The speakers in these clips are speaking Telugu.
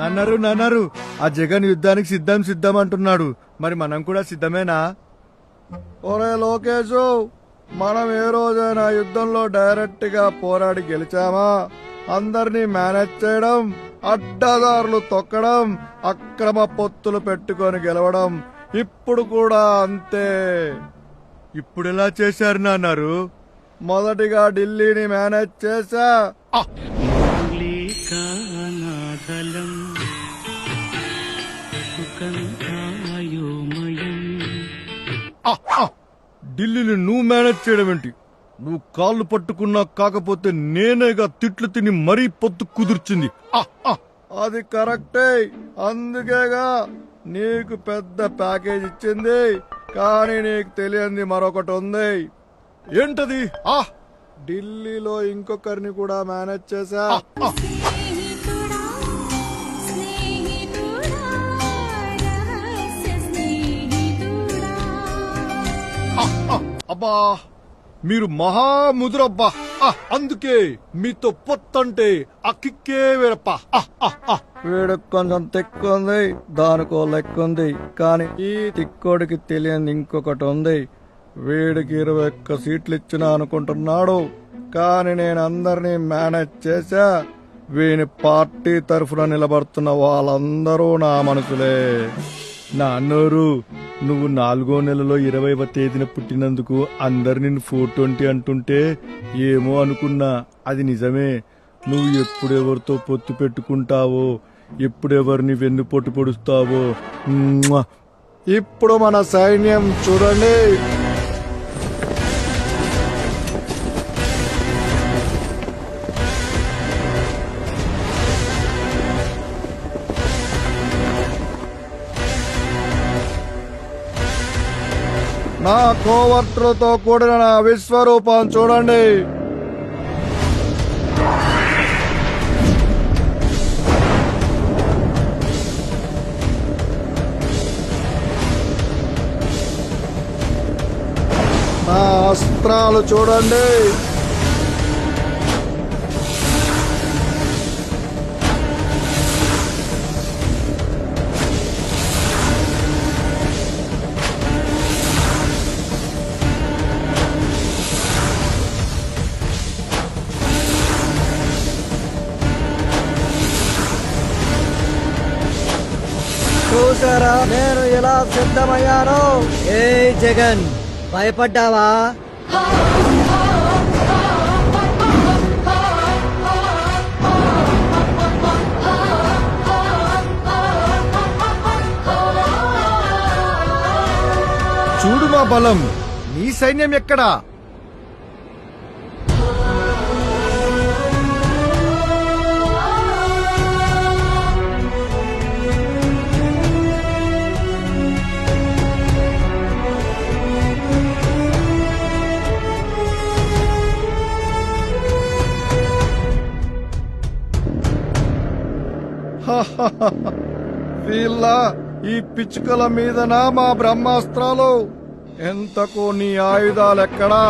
నాన్నారు ఆ జగన్ యుద్ధానికి సిద్ధం అంటున్నాడు. మరి మనం కూడా సిద్ధమేనా? ఒరే లోకేషు, మనం ఏ రోజైనా యుద్ధంలో డైరెక్ట్ గా పోరాడి గెలిచామా? అందరినీ మేనేజ్ చేయడం, అడ్డదారులు తొక్కడం, అక్రమ పొత్తులు పెట్టుకొని గెలవడం ఇప్పుడు కూడా అంతే. ఇప్పుడు ఎలా చేశారు నాన్నారు? మొదటిగా ఢిల్లీని మేనేజ్ చేశా. ఢిల్లీని నువ్వు మేనేజ్ చేయడం ఏంటి? నువ్వు కాళ్ళు పట్టుకున్నా కాకపోతే నేనేగా తిట్లు తిని మరీ పొత్తు కుదుర్చింది. అది కరెక్టే, అందుకేగా నీకు పెద్ద ప్యాకేజ్ ఇచ్చింది. కానీ నీకు తెలియంది మరొకటి ఉంది. ఏంటది? ఢిల్లీలో ఇంకొకరిని కూడా మేనేజ్ చేశా. అబ్బా, మీరు మహాముదురబ్బా. అందుకే మీతో పొత్తంటే ఆ కిక్కే వేరప్ప. వీడికి కొంచెం తిక్కుంది, దానికో లెక్కుంది. కానీ ఈ తిక్కోడికి తెలియని ఇంకొకటి ఉంది. వీడికి 21 సీట్లు ఇచ్చినా అనుకుంటున్నాడు. కానీ నేను అందరినీ మేనేజ్ చేశా. వీని పార్టీ తరఫున నిలబడుతున్న వాళ్ళందరూ నా మనుషులే. నా అన్నోరు, నువ్వు 4వ నెలలో 20వ తేదీన పుట్టినందుకు అందరు నిన్ను 420 అంటుంటే ఏమో అనుకున్నా. అది నిజమే. నువ్వు ఎప్పుడెవరితో పొత్తు పెట్టుకుంటావో, ఎప్పుడెవరిని వెన్నుపోటు పొడుస్తావో. ఇప్పుడు మన సైన్యం చూడండి. నా కోవర్టులతో కూడిన నా విశ్వరూపం చూడండి. నా అస్త్రాలు చూడండి. చూసారా నేను ఎలా సిద్ధమయ్యాను? ఏ జగన్, భయపడ్డావా? చూడు మా బలం. నీ సైన్యం ఎక్కడా? వీళ్ళ ఈ పిచ్చుకల మీదనా మా బ్రహ్మాస్త్రాలు? ఎంతకు నీ ఆయుధాలెక్కడా?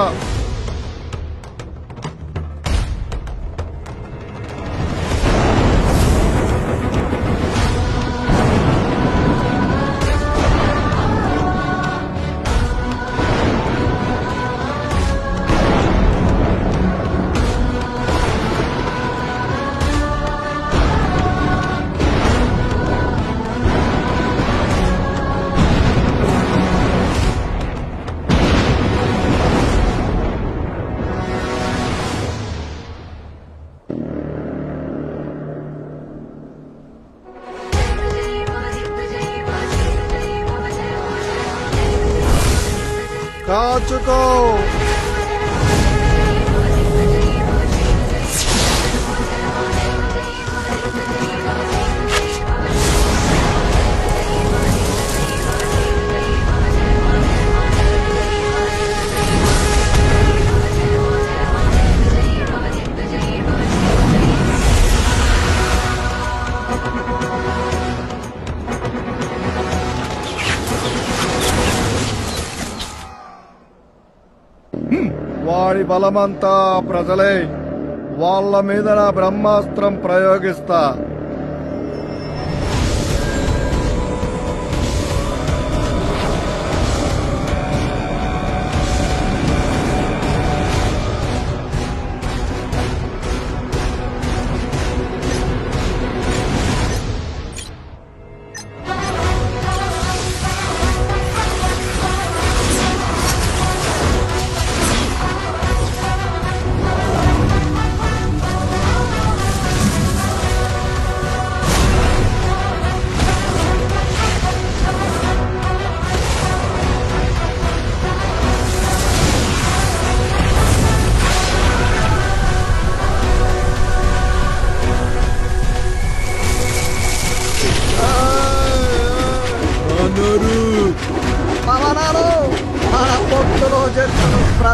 కాచుకో. వాడి బలమంతా ప్రజలే. వాళ్ళ మీద నా బ్రహ్మాస్త్రం ప్రయోగిస్తా.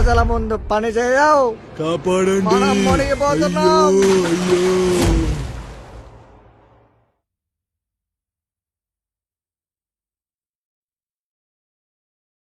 ప్రజల ముందు పని చేయవు కాపాడండి మనం మునిగిపోతున్నాం. అయ్యో